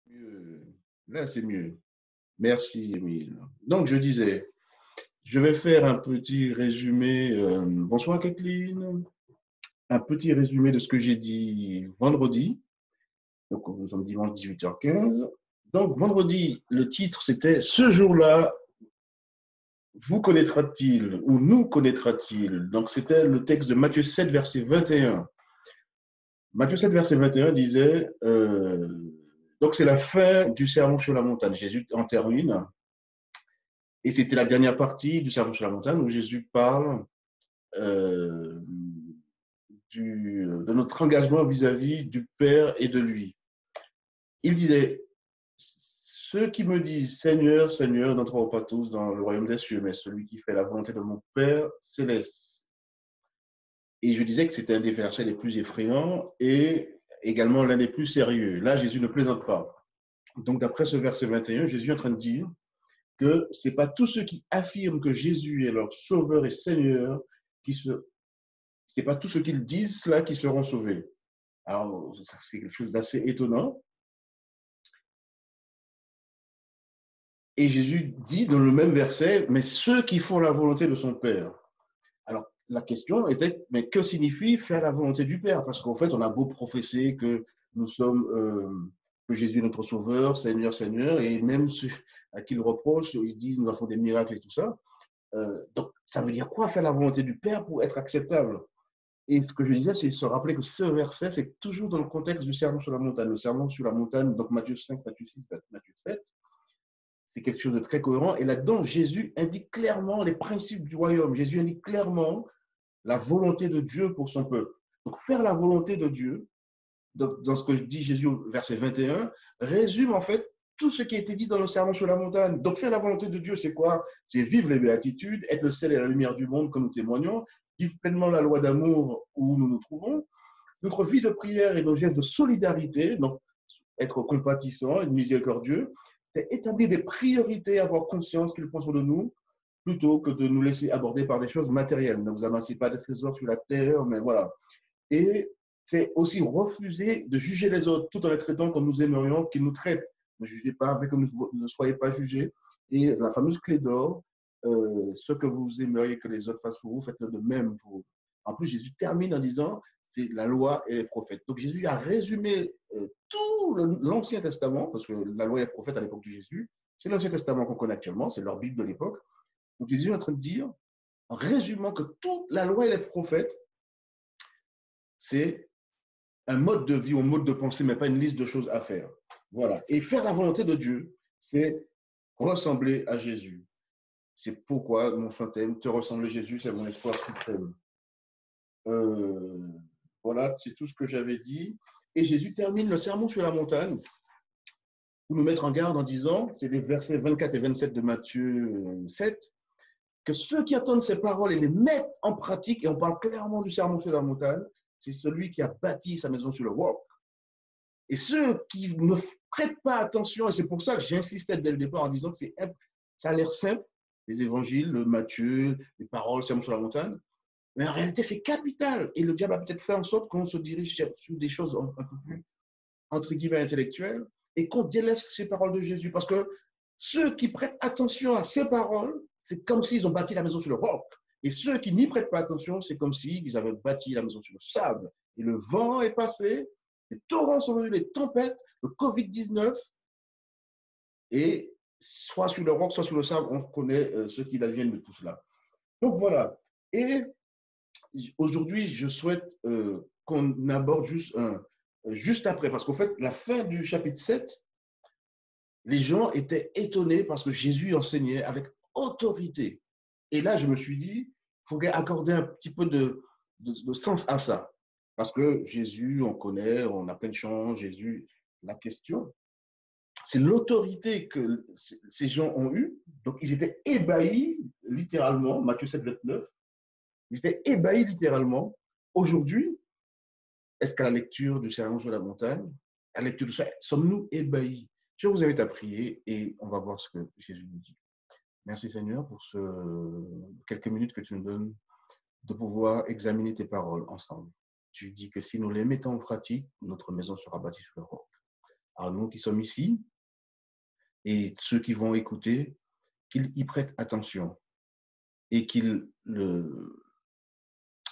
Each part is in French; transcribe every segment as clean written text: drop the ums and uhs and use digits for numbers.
Mieux. Là, c'est mieux. Merci, Émile. Donc, je disais, je vais faire un petit résumé. Bonsoir, Kathleen. Un petit résumé de ce que j'ai dit vendredi. Donc, nous sommes dimanche 18h15. Donc, vendredi, le titre, c'était Ce jour-là, vous connaîtra-t-il ou nous connaîtra-t-il? Donc, c'était le texte de Matthieu 7, verset 21. Matthieu 7, verset 21 disait, donc c'est la fin du sermon sur la montagne. Jésus en termine. Et c'était la dernière partie du Sermon sur la montagne où Jésus parle euh, de notre engagement vis-à-vis du Père et de lui. Il disait, ceux qui me disent Seigneur, Seigneur, n'entreront pas tous dans le royaume des cieux, mais celui qui fait la volonté de mon Père céleste. Et je disais que c'était un des versets les plus effrayants et également l'un des plus sérieux. Là, Jésus ne plaisante pas. Donc, d'après ce verset 21, Jésus est en train de dire que ce n'est pas tous ceux qui affirment que Jésus est leur sauveur et Seigneur qui se c'est pas tous ceux qu'ils disent cela qui seront sauvés. Alors, c'est quelque chose d'assez étonnant. Et Jésus dit dans le même verset, mais ceux qui font la volonté de son Père. Alors, la question était, mais que signifie faire la volonté du Père? Parce qu'en fait, on a beau professer que nous sommes, que Jésus est notre Sauveur, Seigneur, Seigneur, et même ceux à qui il reproche, ils disent, nous avons des miracles et tout ça. Donc, ça veut dire quoi faire la volonté du Père pour être acceptable? Et ce que je disais, c'est se rappeler que ce verset, c'est toujours dans le contexte du sermon sur la montagne. Le sermon sur la montagne, donc Matthieu 5, Matthieu 6, Matthieu 7, c'est quelque chose de très cohérent. Et là-dedans, Jésus indique clairement les principes du royaume. Jésus indique clairement la volonté de Dieu pour son peuple. Donc, faire la volonté de Dieu, dans ce que dit Jésus au verset 21, résume en fait tout ce qui a été dit dans le sermon sur la montagne. Donc, faire la volonté de Dieu, c'est quoi? C'est vivre les béatitudes, être le sel et la lumière du monde, comme nous témoignons, vivre pleinement la loi d'amour où nous nous trouvons, notre vie de prière et nos gestes de solidarité, donc être compatissant et miséricordieux, c'est établir des priorités, avoir conscience qu'ils prennent soin de nous, plutôt que de nous laisser aborder par des choses matérielles. Ne vous amassez pas des trésors sur la terre, mais voilà. Et c'est aussi refuser de juger les autres tout en les traitant comme nous aimerions qu'ils nous traitent. Ne jugez pas afin que vous ne soyez pas jugés. Et la fameuse clé d'or, ce que vous aimeriez que les autres fassent pour vous, faites-le de même pour vous. En plus, Jésus termine en disant, c'est la loi et les prophètes. Donc Jésus a résumé tout l'Ancien Testament, parce que la loi et les prophètes à l'époque de Jésus, c'est l'Ancien Testament qu'on connaît actuellement, c'est leur Bible de l'époque. Donc Jésus est en train de dire, en résumant que toute la loi et les prophètes, c'est un mode de vie ou un mode de pensée, mais pas une liste de choses à faire. Voilà. Et faire la volonté de Dieu, c'est ressembler à Jésus. C'est pourquoi mon chantème, te ressembler à Jésus, c'est mon espoir suprême. Euh, voilà, c'est tout ce que j'avais dit. Et Jésus termine le sermon sur la montagne pour nous mettre en garde en disant, c'est les versets 24 et 27 de Matthieu 7, que ceux qui attendent ces paroles et les mettent en pratique, et on parle clairement du sermon sur la montagne, c'est celui qui a bâti sa maison sur le roc. Et ceux qui ne prêtent pas attention, et c'est pour ça que j'insistais dès le départ en disant que ça a l'air simple, les évangiles, le Matthieu, les paroles, le sermon sur la montagne, mais en réalité c'est capital. Et le diable a peut-être fait en sorte qu'on se dirige sur des choses un peu plus, entre guillemets, intellectuelles, et qu'on délaisse ces paroles de Jésus. Parce que ceux qui prêtent attention à ces paroles, c'est comme s'ils ont bâti la maison sur le roc. Et ceux qui n'y prêtent pas attention, c'est comme s'ils avaient bâti la maison sur le sable. Et le vent est passé, les torrents sont venus, les tempêtes, le Covid-19, et soit sur le roc, soit sur le sable, on connaît ce qui adviennent de tout cela. Donc voilà. Et aujourd'hui, je souhaite qu'on aborde juste après, parce qu'en fait, la fin du chapitre 7, les gens étaient étonnés parce que Jésus enseignait avec autorité. Et là, je me suis dit, il faut accorder un petit peu de sens à ça. Parce que Jésus, on connaît, on a plein de chants, Jésus, la question, c'est l'autorité que ces gens ont eue. Donc, ils étaient ébahis, littéralement, Matthieu 7, 29, ils étaient ébahis littéralement. Aujourd'hui, est-ce qu'à la lecture du Sermon sur la montagne, à la lecture de ça, sommes-nous ébahis? Je vous invite à prier et on va voir ce que Jésus nous dit. Merci Seigneur pour quelques minutes que tu nous donnes de pouvoir examiner tes paroles ensemble. Tu dis que si nous les mettons en pratique, notre maison sera bâtie sur le roc. à nous qui sommes ici et ceux qui vont écouter, qu'ils y prêtent attention et qu'ils le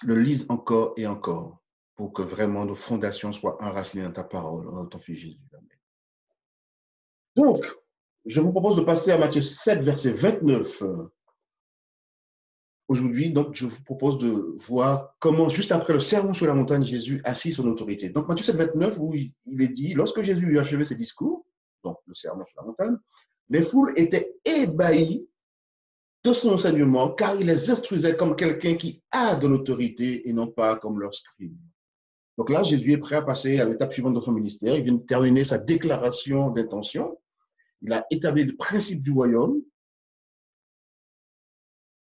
lisent encore et encore pour que vraiment nos fondations soient enracinées dans ta parole, dans ton Fils Jésus. Amen. Donc, je vous propose de passer à Matthieu 7, verset 29. Aujourd'hui, donc, je vous propose de voir comment, juste après le sermon sur la montagne, Jésus assit son autorité. Donc, Matthieu 7, 29, où il est dit, lorsque Jésus eut achevé ses discours, donc le sermon sur la montagne, les foules étaient ébahies de son enseignement, car il les instruisait comme quelqu'un qui a de l'autorité et non pas comme leurs scribes. Donc là, Jésus est prêt à passer à l'étape suivante de son ministère. Il vient de terminer sa déclaration d'intention. Il a établi le principe du royaume.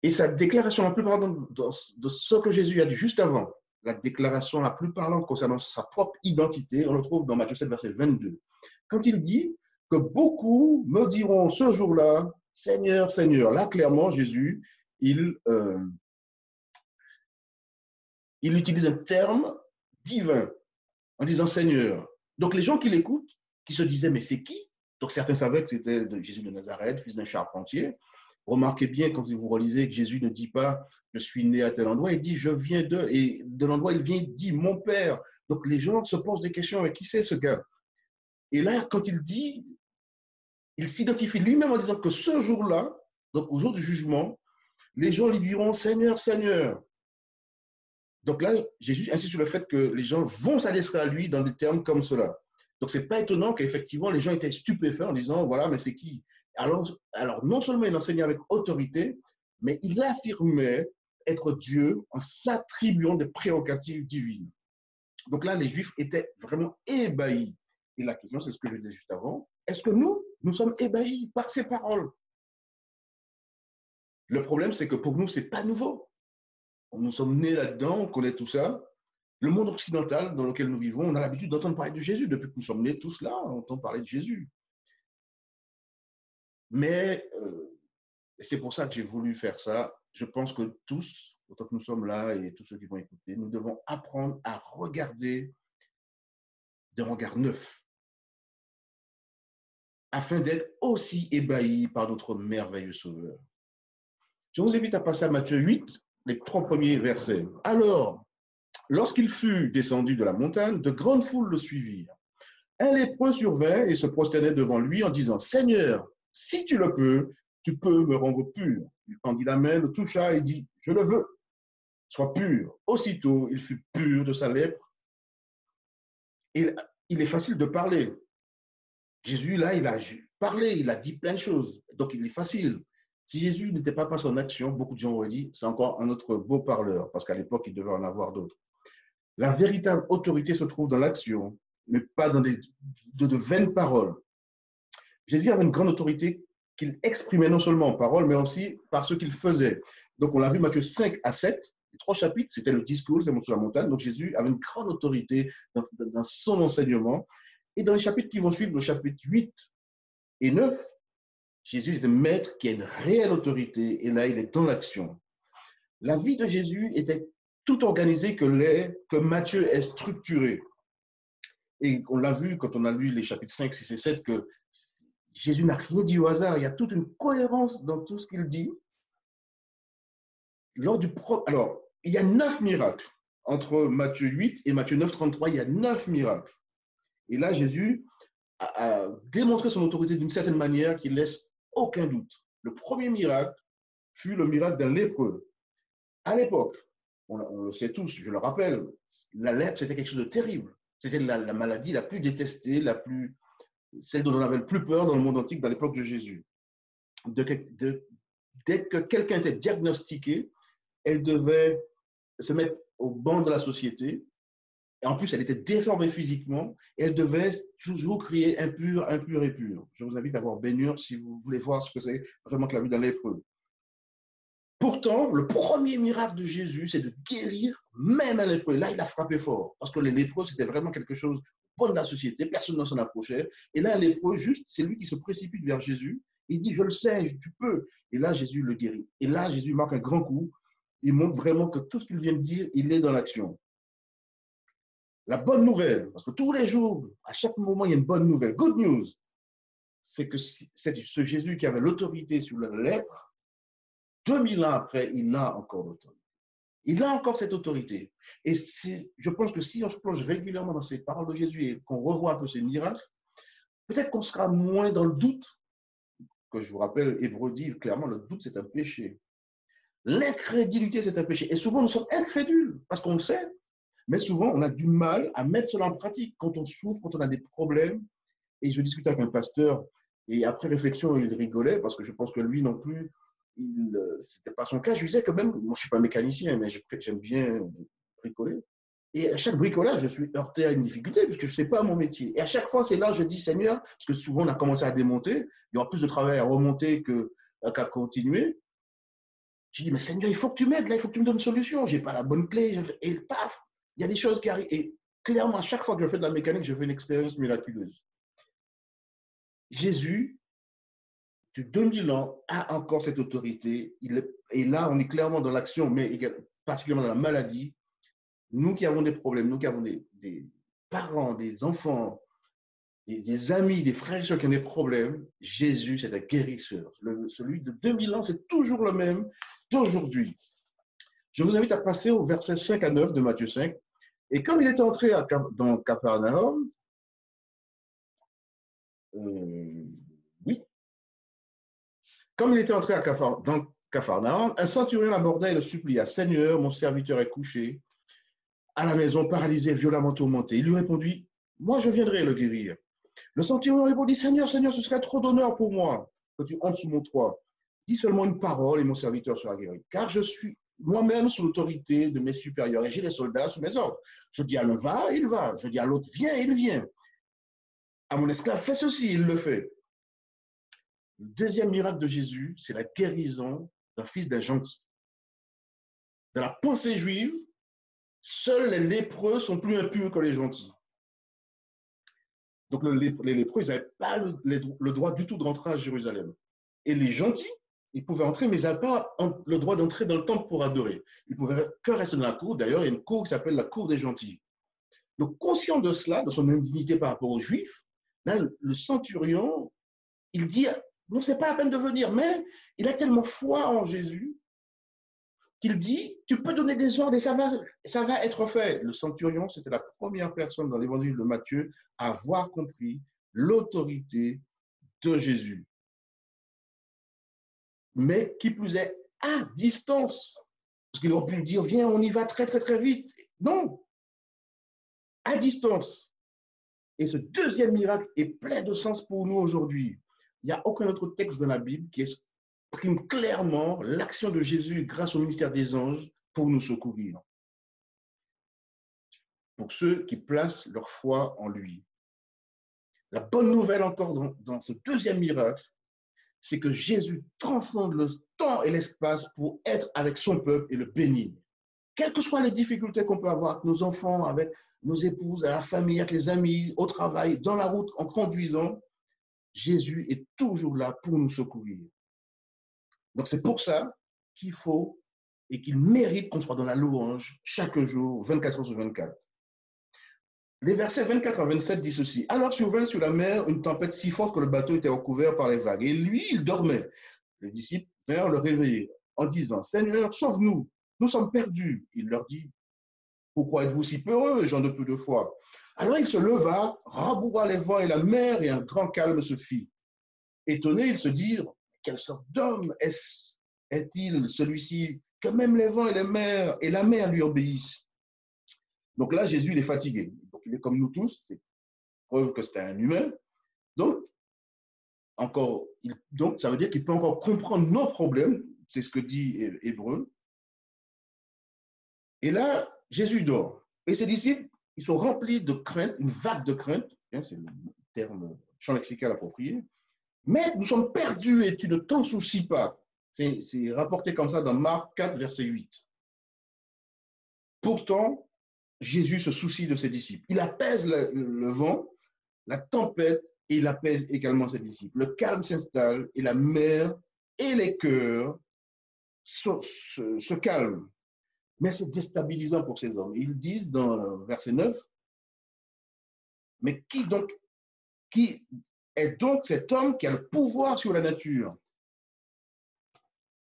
Et sa déclaration la plus parlante de ce que Jésus a dit juste avant, la déclaration la plus parlante concernant sa propre identité, on le trouve dans Matthieu 7, verset 22. Quand il dit que beaucoup me diront ce jour-là, Seigneur, Seigneur. Là, clairement, Jésus, il utilise un terme divin en disant Seigneur. Donc, les gens qui l'écoutent, qui se disaient, mais c'est qui? Donc, certains savaient que c'était Jésus de Nazareth, fils d'un charpentier. Remarquez bien, quand vous relisez, que Jésus ne dit pas « je suis né à tel endroit », il dit « je viens de », et de l'endroit où il vient, il dit « mon père ». Donc, les gens se posent des questions, mais qui c'est ce gars? Et là, quand il dit, il s'identifie lui-même en disant que ce jour-là, donc au jour du jugement, les gens lui diront « Seigneur, Seigneur ». Donc là, Jésus insiste sur le fait que les gens vont s'adresser à lui dans des termes comme cela. Donc, ce n'est pas étonnant qu'effectivement, les gens étaient stupéfaits en disant, voilà, mais c'est qui? Alors, non seulement il enseignait avec autorité, mais il affirmait être Dieu en s'attribuant des prérogatives divines. Donc là, les Juifs étaient vraiment ébahis. Et la question, c'est ce que je disais juste avant, est-ce que nous sommes ébahis par ces paroles? Le problème, c'est que pour nous, ce n'est pas nouveau. Nous sommes nés là-dedans, on connaît tout ça. Le monde occidental dans lequel nous vivons, on a l'habitude d'entendre parler de Jésus. Depuis que nous sommes nés tous là, on entend parler de Jésus. Mais c'est pour ça que j'ai voulu faire ça. Je pense que tous, autant que nous sommes là et tous ceux qui vont écouter, nous devons apprendre à regarder d'un regard neuf afin d'être aussi ébahis par notre merveilleux Sauveur. Je vous invite à passer à Matthieu 8, les 3 premiers versets. Alors, lorsqu'il fut descendu de la montagne, de grandes foules le suivirent. Un lépreux survint et se prosternait devant lui en disant « Seigneur, si tu le peux, tu peux me rendre pur. » Il tendit la main, le toucha et dit « Je le veux, sois pur. » Aussitôt, il fut pur de sa lèpre. Et il est facile de parler. Jésus, là, il a parlé, il a dit plein de choses. Donc, il est facile. Si Jésus n'était pas passé en action, beaucoup de gens auraient dit c'est encore un autre beau parleur, parce qu'à l'époque, il devait en avoir d'autres. La véritable autorité se trouve dans l'action, mais pas dans de vaines paroles. Jésus avait une grande autorité qu'il exprimait non seulement en parole, mais aussi par ce qu'il faisait. Donc, on l'a vu Matthieu 5 à 7, les 3 chapitres, c'était le discours sur la montagne. Donc, Jésus avait une grande autorité dans son enseignement. Et dans les chapitres qui vont suivre, le chapitre 8 et 9, Jésus est un maître qui a une réelle autorité, et là, il est dans l'action. La vie de Jésus était tout organisée que Matthieu est structuré. Et on l'a vu quand on a lu les chapitres 5, 6 et 7, que Jésus n'a rien dit au hasard. Il y a toute une cohérence dans tout ce qu'il dit. Alors, il y a 9 miracles. Entre Matthieu 8 et Matthieu 9, 33, il y a 9 miracles. Et là, Jésus a démontré son autorité d'une certaine manière qui laisse aucun doute. Le premier miracle fut le miracle d'un lépreux. À l'époque, on le sait tous, je le rappelle, la lèpre, c'était quelque chose de terrible. C'était la maladie la plus détestée, celle dont on avait le plus peur dans le monde antique dans l'époque de Jésus. Dès que quelqu'un était diagnostiqué, elle devait se mettre au banc de la société. Et en plus, elle était déformée physiquement et elle devait toujours crier impur, impur et pur. Je vous invite à voir Ben-Hur si vous voulez voir ce que c'est vraiment que la vie d'un lépreux. Pourtant, le premier miracle de Jésus, c'est de guérir même un lépreux. Là, il a frappé fort parce que les lépreux, c'était vraiment quelque chose bon de la société, personne ne s'en approchait. Et là, un lépreux, juste, c'est lui qui se précipite vers Jésus. Il dit, je le sais, tu peux. Et là, Jésus le guérit. Et là, Jésus marque un grand coup. Il montre vraiment que tout ce qu'il vient de dire, il est dans l'action. La bonne nouvelle, parce que tous les jours, à chaque moment, il y a une bonne nouvelle. Good news, c'est que c'est ce Jésus qui avait l'autorité sur la lèpre, 2000 ans après, il a encore l'autorité. Il a encore cette autorité. Et je pense que si on se plonge régulièrement dans ces paroles de Jésus et qu'on revoit un peu ces miracles, peut-être qu'on sera moins dans le doute, que je vous rappelle, Hébreu dit clairement, le doute, c'est un péché. L'incrédulité, c'est un péché. Et souvent, nous sommes incrédules, parce qu'on le sait, mais souvent, on a du mal à mettre cela en pratique quand on souffre, quand on a des problèmes. Et je discutais avec un pasteur, et après réflexion, il rigolait, parce que je pense que lui non plus, ce n'était pas son cas. Je lui disais que même, moi je ne suis pas mécanicien, mais j'aime bien bricoler. Et à chaque bricolage, je suis heurté à une difficulté, puisque je ne sais pas mon métier. Et à chaque fois, c'est là que je dis, Seigneur, parce que souvent on a commencé à démonter, il y aura plus de travail à remonter qu'à continuer. Je dis, mais Seigneur, il faut que tu m'aides, là, il faut que tu me donnes une solution. Je n'ai pas la bonne clé. Et paf, il y a des choses qui arrivent. Et clairement, à chaque fois que je fais de la mécanique, je fais une expérience miraculeuse. Jésus, de 2000 ans, a encore cette autorité. Et là, on est clairement dans l'action, mais particulièrement dans la maladie. Nous qui avons des problèmes, nous qui avons des parents, des enfants, des amis, des frères et sœurs qui ont des problèmes, Jésus, c'est un guérisseur. Celui de 2000 ans, c'est toujours le même d'aujourd'hui. Je vous invite à passer au verset 5 à 9 de Matthieu 5. Et comme il était entré dans Capernaum, oui, comme il était entré dans Capharnaüm, un centurion l'aborda et le supplia, Seigneur, mon serviteur est couché à la maison, paralysé, violemment tourmenté. Il lui répondit, moi je viendrai le guérir. Le centurion répondit, Seigneur, Seigneur, ce serait trop d'honneur pour moi que tu entres sous mon toit. Dis seulement une parole et mon serviteur sera guéri. Car je suis moi-même sous l'autorité de mes supérieurs et j'ai des soldats sous mes ordres. Je dis à l'un, va, il va. Je dis à l'autre, viens, il vient. À mon esclave, fais ceci, il le fait. Le deuxième miracle de Jésus, c'est la guérison d'un fils d'un gentil. Dans la pensée juive, seuls les lépreux sont plus impurs que les gentils. Donc les lépreux, ils n'avaient pas le droit du tout de rentrer à Jérusalem. Et les gentils, ils pouvaient entrer, mais ils n'avaient pas le droit d'entrer dans le temple pour adorer. Ils ne pouvaient que rester dans la cour. D'ailleurs, il y a une cour qui s'appelle la cour des gentils. Donc, conscient de cela, de son indignité par rapport aux Juifs, là, le centurion, il dit, non, ce n'est pas la peine de venir, mais il a tellement foi en Jésus qu'il dit, tu peux donner des ordres et ça va être fait. Le centurion, c'était la première personne dans l'évangile de Matthieu à avoir compris l'autorité de Jésus. Mais qui plus est, à distance. Parce qu'il aurait pu dire, viens, on y va très, très, très vite. Non, à distance. Et ce deuxième miracle est plein de sens pour nous aujourd'hui. Il n'y a aucun autre texte dans la Bible qui exprime clairement l'action de Jésus grâce au ministère des anges pour nous secourir. Pour ceux qui placent leur foi en lui. La bonne nouvelle encore dans ce deuxième miracle, c'est que Jésus transcende le temps et l'espace pour être avec son peuple et le bénir. Quelles que soient les difficultés qu'on peut avoir avec nos enfants, avec nos épouses, à la famille, avec les amis, au travail, dans la route, en conduisant, Jésus est toujours là pour nous secourir. Donc c'est pour ça qu'il faut et qu'il mérite qu'on soit dans la louange chaque jour, 24 heures sur 24. Les versets 24 à 27 disent ceci. Alors survint sur la mer une tempête si forte que le bateau était recouvert par les vagues. Et lui, il dormait. Les disciples vinrent le réveiller en disant, Seigneur, sauve-nous, nous sommes perdus. Il leur dit, pourquoi êtes-vous si peureux, gens de peu de foi? Alors il se leva, rabougra les vents et la mer, et un grand calme se fit. Étonnés, ils se dirent, quelle sorte d'homme est-il celui-ci, que même les vents et la mer lui obéissent? Donc là, Jésus, il est fatigué. Donc il est comme nous tous, c'est preuve que c'est un humain. Donc, ça veut dire qu'il peut encore comprendre nos problèmes, c'est ce que dit Hébreu. Et là, Jésus dort. Et ses disciples, ils sont remplis de crainte, une vague de crainte, c'est le terme champ lexical approprié. Mais nous sommes perdus et tu ne t'en soucies pas. C'est rapporté comme ça dans Marc 4, verset 8. Pourtant, Jésus se soucie de ses disciples. Il apaise le vent, la tempête, et il apaise également ses disciples. Le calme s'installe et la mer et les cœurs se calment. Mais c'est déstabilisant pour ces hommes. Ils disent dans verset 9, Mais qui est donc cet homme qui a le pouvoir sur la nature?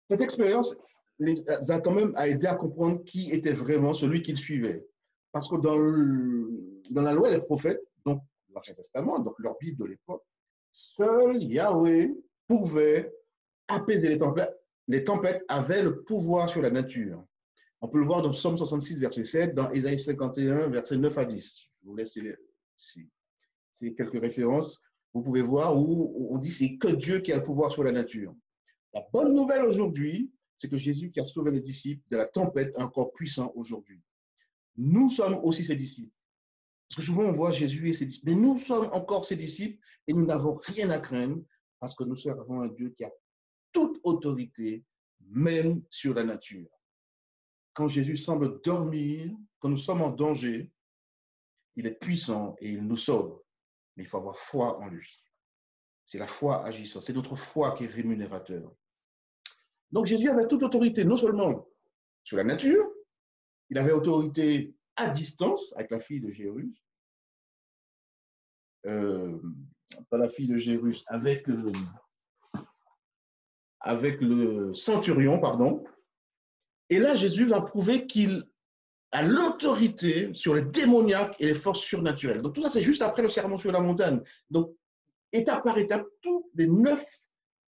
Cette expérience les a quand même aidé à comprendre qui était vraiment celui qu'ils suivaient. Parce que dans la loi des prophètes, donc l'Ancien Testament, donc leur Bible de l'époque, seul Yahweh pouvait apaiser les tempêtes. Les tempêtes avaient le pouvoir sur la nature. On peut le voir dans Psaume 66, verset 7, dans Ésaïe 51, verset 9 à 10. Je vous laisse ces quelques références. Vous pouvez voir où on dit que c'est que Dieu qui a le pouvoir sur la nature. La bonne nouvelle aujourd'hui, c'est que Jésus qui a sauvé les disciples de la tempête est encore puissant aujourd'hui. Nous sommes aussi ses disciples. Parce que souvent on voit Jésus et ses disciples, mais nous sommes encore ses disciples et nous n'avons rien à craindre parce que nous servons un Dieu qui a toute autorité, même sur la nature. Quand Jésus semble dormir, quand nous sommes en danger, il est puissant et il nous sauve. Mais il faut avoir foi en lui. C'est la foi agissant. C'est notre foi qui est rémunérateur. Donc Jésus avait toute autorité, non seulement sur la nature, il avait autorité à distance avec la fille de Jairus, pas la fille de Jairus, avec le centurion, pardon. Et là, Jésus va prouver qu'il a l'autorité sur les démoniaques et les forces surnaturelles. Donc tout ça, c'est juste après le sermon sur la montagne. Donc, étape par étape, tous les 9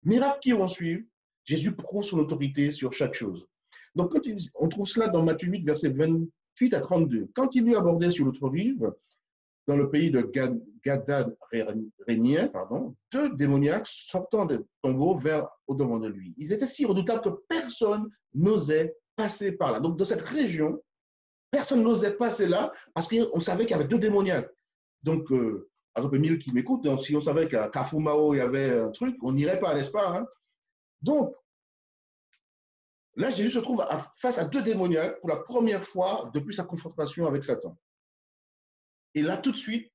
miracles qui vont suivre, Jésus prouve son autorité sur chaque chose. Donc, on trouve cela dans Matthieu 8, versets 28 à 32. Quand il lui abordait sur l'autre rive, dans le pays de Gadarénien, deux démoniaques sortant des tombeaux vers au-devant de lui. Ils étaient si redoutables que personne n'osait passer par là. Donc, dans cette région, personne n'osait passer là parce qu'on savait qu'il y avait deux démoniaques. Donc, par exemple, Emile qui m'écoute, hein, si on savait qu'à Kafumao, il y avait un truc, on n'irait pas, n'est-ce pas, hein? Donc, là, Jésus se trouve face à deux démoniaques pour la première fois depuis sa confrontation avec Satan. Et là, tout de suite,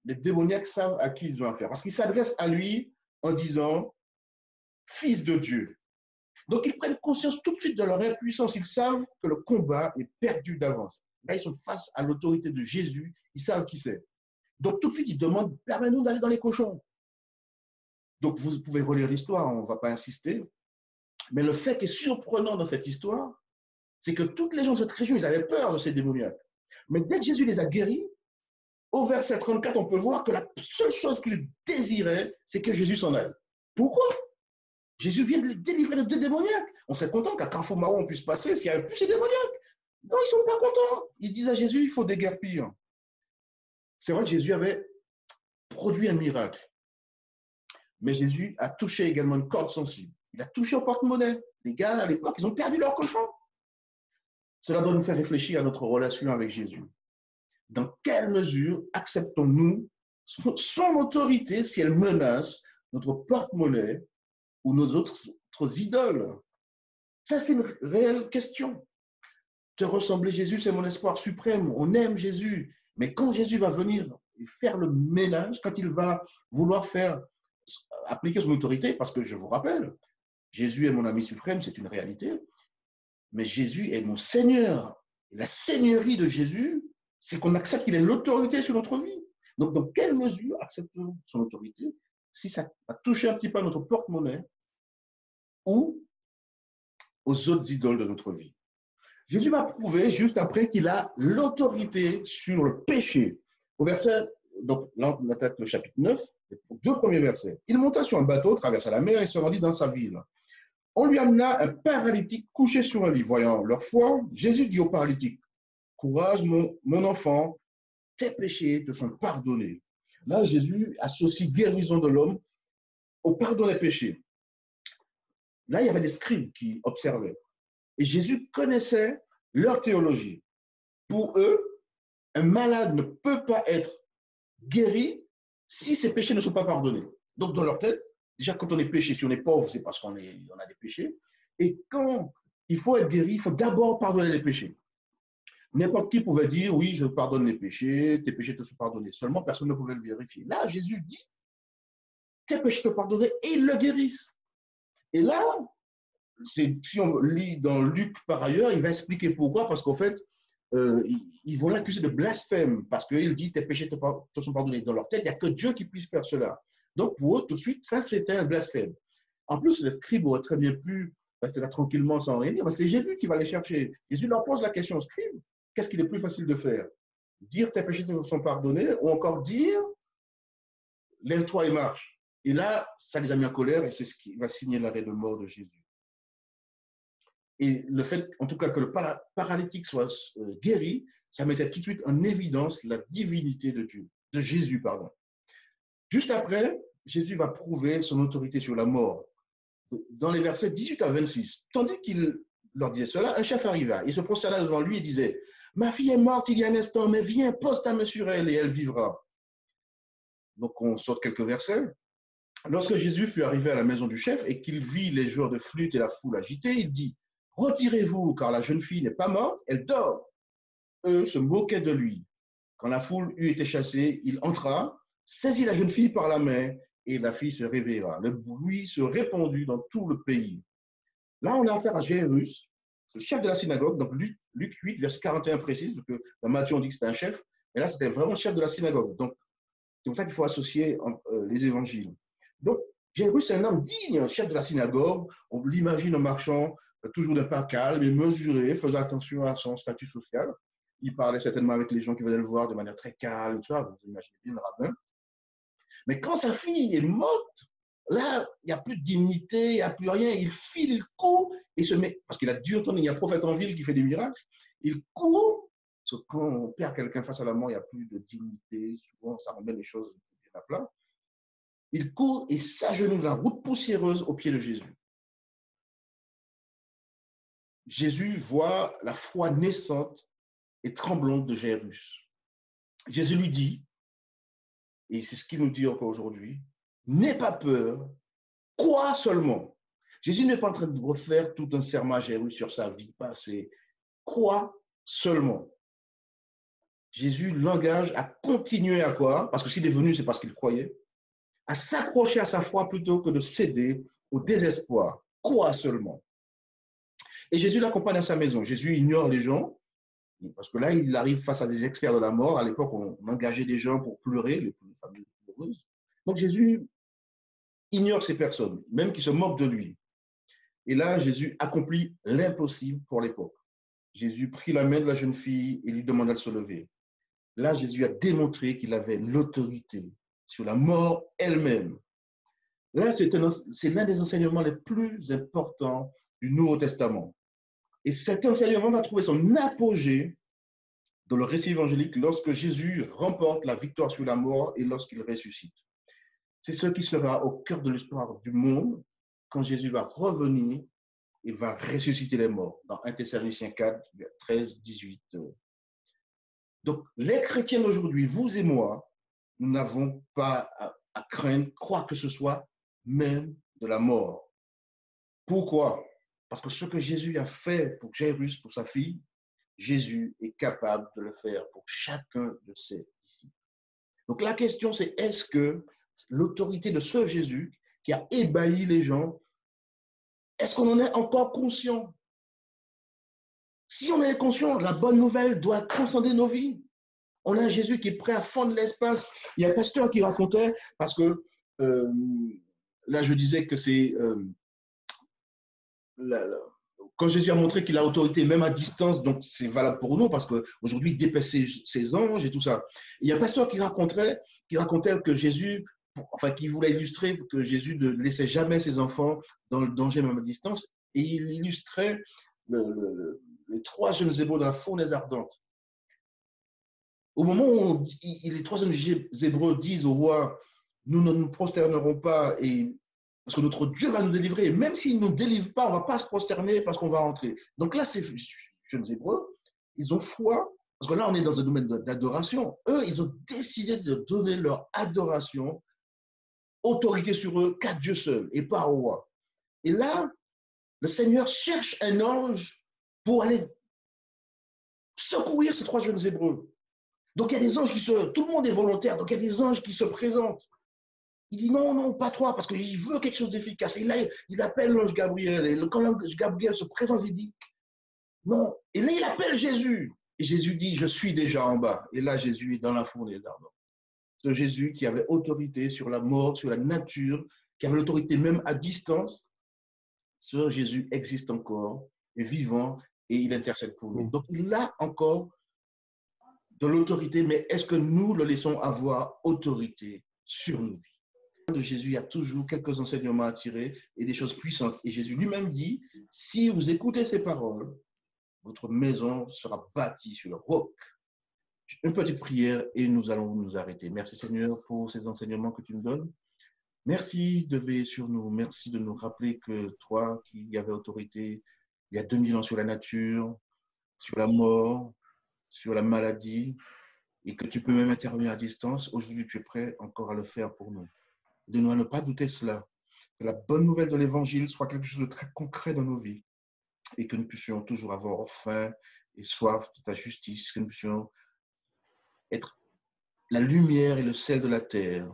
les démoniaques savent à qui ils ont affaire. Parce qu'ils s'adressent à lui en disant « Fils de Dieu ». Donc, ils prennent conscience tout de suite de leur impuissance. Ils savent que le combat est perdu d'avance. Là, ils sont face à l'autorité de Jésus. Ils savent qui c'est. Donc, tout de suite, ils demandent « Permets-nous d'aller dans les cochons ». Donc, vous pouvez relire l'histoire, on ne va pas insister. Mais le fait qui est surprenant dans cette histoire, c'est que toutes les gens de cette région, ils avaient peur de ces démoniaques. Mais dès que Jésus les a guéris, au verset 34, on peut voir que la seule chose qu'ils désiraient, c'est que Jésus s'en aille. Pourquoi? Jésus vient de les délivrer de deux démoniaques. On serait content qu'à Carrefour-Mao, on puisse passer s'il n'y avait plus ces démoniaques. Non, ils ne sont pas contents. Ils disent à Jésus, il faut déguerpir. C'est vrai que Jésus avait produit un miracle. Mais Jésus a touché également une corde sensible. Il a touché au porte-monnaie. Les gars, à l'époque, ils ont perdu leur cochon. Cela doit nous faire réfléchir à notre relation avec Jésus. Dans quelle mesure acceptons-nous son autorité si elle menace notre porte-monnaie ou nos autres idoles? Ça, c'est une réelle question. Te ressembler Jésus, c'est mon espoir suprême. On aime Jésus. Mais quand Jésus va venir faire le ménage, quand il va vouloir appliquer son autorité, parce que je vous rappelle, Jésus est mon ami suprême, c'est une réalité, mais Jésus est mon Seigneur. Et la seigneurie de Jésus, c'est qu'on accepte qu'il ait l'autorité sur notre vie. Donc, dans quelle mesure acceptons son autorité si ça va toucher un petit peu à notre porte-monnaie ou aux autres idoles de notre vie? Jésus va prouver juste après qu'il a l'autorité sur le péché. Au verset, donc là, on attaque le chapitre 9, les deux premiers versets. Il monta sur un bateau, traversa la mer et se rendit dans sa ville. On lui amena un paralytique couché sur un lit. Voyant leur foi, Jésus dit au paralytique, « Courage, mon enfant, tes péchés te sont pardonnés. » Là, Jésus associe guérison de l'homme au pardon des péchés. Là, il y avait des scribes qui observaient. Et Jésus connaissait leur théologie. Pour eux, un malade ne peut pas être guéri si ses péchés ne sont pas pardonnés. Donc, dans leur tête, déjà, quand on est péché, si on est pauvre, c'est parce qu'on a des péchés. Et quand il faut être guéri, il faut d'abord pardonner les péchés. N'importe qui pouvait dire, oui, je pardonne les péchés, tes péchés te sont pardonnés. Seulement, personne ne pouvait le vérifier. Là, Jésus dit, tes péchés te sont pardonnés et ils le guérissent. Et là, si on lit dans Luc par ailleurs, il va expliquer pourquoi, parce qu'en fait, ils vont l'accuser de blasphème parce qu'il dit tes péchés te sont pardonnés. Dans leur tête, il n'y a que Dieu qui puisse faire cela. Donc pour eux, tout de suite, ça c'était un blasphème. En plus, les scribes auraient très bien pu rester là tranquillement sans rien dire. C'est Jésus qui va les chercher. Jésus leur pose la question aux scribes, qu'est-ce qu'il est plus facile de faire? Dire tes péchés te sont pardonnés ou encore dire lève-toi et marche. Et là, ça les a mis en colère et c'est ce qui va signer l'arrêt de mort de Jésus. Et le fait, en tout cas, que le paralytique soit guéri, ça mettait tout de suite en évidence la divinité de Dieu, de Jésus, pardon. Juste après, Jésus va prouver son autorité sur la mort. Dans les versets 18 à 26, tandis qu'il leur disait cela, un chef arriva. Il se prosterna devant lui et disait, ma fille est morte il y a un instant, mais viens, pose ta main sur elle et elle vivra. Donc, on sort quelques versets. Lorsque Jésus fut arrivé à la maison du chef et qu'il vit les joueurs de flûte et la foule agitée, il dit, retirez-vous, car la jeune fille n'est pas morte, elle dort. Eux se moquaient de lui. Quand la foule eut été chassée, il entra, saisit la jeune fille par la main et la fille se réveilla. Le bruit se répandit dans tout le pays. Là, on a affaire à Jairus, le chef de la synagogue, donc Luc 8, verset 41 précise, parce que dans Matthieu, on dit que c'était un chef, mais là, c'était vraiment le chef de la synagogue. Donc, c'est pour ça qu'il faut associer les évangiles. Donc, Jairus, c'est un homme digne, un chef de la synagogue. On l'imagine en marchant toujours d'un pas calme et mesuré, faisant attention à son statut social. Il parlait certainement avec les gens qui venaient le voir de manière très calme, tout ça, vous imaginez bien le rabbin. Mais quand sa fille est morte, là, il n'y a plus de dignité, il n'y a plus rien. Il file, il court et se met, parce qu'il a dû entendre, il y a un prophète en ville qui fait des miracles. Il court, parce que quand on perd quelqu'un face à la mort, il n'y a plus de dignité. Souvent, ça remet les choses à plat. Il court et s'agenouille dans la route poussiéreuse aux pieds de Jésus. Jésus voit la foi naissante et tremblante de Jairus. Jésus lui dit, et c'est ce qu'il nous dit encore aujourd'hui, n'aie pas peur, crois seulement. Jésus n'est pas en train de refaire tout un serment à Jairus sur sa vie passée. Crois seulement. Jésus l'engage à continuer à croire, parce que s'il est venu, c'est parce qu'il croyait, à s'accrocher à sa foi plutôt que de céder au désespoir. Crois seulement. Et Jésus l'accompagne à sa maison. Jésus ignore les gens, parce que là, il arrive face à des experts de la mort. À l'époque, on engageait des gens pour pleurer, les familles pleureuses. Donc Jésus ignore ces personnes, même qui se moquent de lui. Et là, Jésus accomplit l'impossible pour l'époque. Jésus prit la main de la jeune fille et lui demanda de se lever. Là, Jésus a démontré qu'il avait l'autorité sur la mort elle-même. Là, c'est l'un des enseignements les plus importants du Nouveau Testament. Et cet enseignement va trouver son apogée dans le récit évangélique lorsque Jésus remporte la victoire sur la mort et lorsqu'il ressuscite. C'est ce qui sera au cœur de l'histoire du monde quand Jésus va revenir et va ressusciter les morts dans 1 Thessaloniciens 4, 13, 18. Donc, les chrétiens d'aujourd'hui, vous et moi, nous n'avons pas à craindre quoi que ce soit, même de la mort. Pourquoi? Parce que ce que Jésus a fait pour Jairus, pour sa fille, Jésus est capable de le faire pour chacun de ses disciples. Donc la question c'est, est-ce que l'autorité de ce Jésus qui a ébahi les gens, est-ce qu'on en est encore conscient? Si on est conscient, la bonne nouvelle doit transcender nos vies. On a un Jésus qui est prêt à fendre l'espace. Il y a un pasteur qui racontait, parce que là je disais que c'est... quand Jésus a montré qu'il a autorité même à distance, donc c'est valable pour nous parce qu'aujourd'hui il dépasse ses anges et tout ça. Il y a un pasteur qui racontait que Jésus, enfin qui voulait illustrer que Jésus ne laissait jamais ses enfants dans le danger même à distance, et il illustrait les trois jeunes Hébreux dans la fournaise ardente. Au moment où les trois jeunes Hébreux disent au roi, nous ne nous prosternerons pas et parce que notre Dieu va nous délivrer. Et même s'il ne nous délivre pas, on ne va pas se prosterner parce qu'on va rentrer. Donc là, ces jeunes Hébreux, ils ont foi, parce que là, on est dans un domaine d'adoration. Eux, ils ont décidé de donner leur adoration, autorité sur eux, qu'à Dieu seul et pas au roi. Et là, le Seigneur cherche un ange pour aller secourir ces trois jeunes Hébreux. Donc il y a des anges tout le monde est volontaire, donc il y a des anges qui se présentent. Il dit non, non, pas toi, parce qu'il veut quelque chose d'efficace. Et là, il appelle l'ange Gabriel. Et quand l'ange Gabriel se présente, il dit non. Et là, il appelle Jésus. Et Jésus dit, je suis déjà en bas. Et là, Jésus est dans la fournaise ardente. Ce Jésus qui avait autorité sur la mort, sur la nature, qui avait l'autorité même à distance, ce Jésus existe encore, est vivant et il intercède pour nous. Oui. Donc, il a encore de l'autorité, mais est-ce que nous le laissons avoir autorité sur nos vies? De Jésus, il y a toujours quelques enseignements à tirer et des choses puissantes. Et Jésus lui-même dit, si vous écoutez ces paroles, votre maison sera bâtie sur le roc. Une petite prière et nous allons nous arrêter. Merci Seigneur pour ces enseignements que tu nous donnes. Merci de veiller sur nous. Merci de nous rappeler que toi qui avais autorité il y a 2000 ans sur la nature, sur la mort, sur la maladie, et que tu peux même intervenir à distance, aujourd'hui tu es prêt encore à le faire pour nous. Donne-nous à ne pas douter cela. Que la bonne nouvelle de l'Évangile soit quelque chose de très concret dans nos vies et que nous puissions toujours avoir faim et soif de ta justice, que nous puissions être la lumière et le sel de la terre.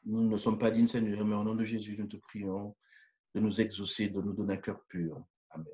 Nous ne sommes pas dignes, Seigneur, mais au nom de Jésus, nous te prions de nous exaucer, de nous donner un cœur pur. Amen.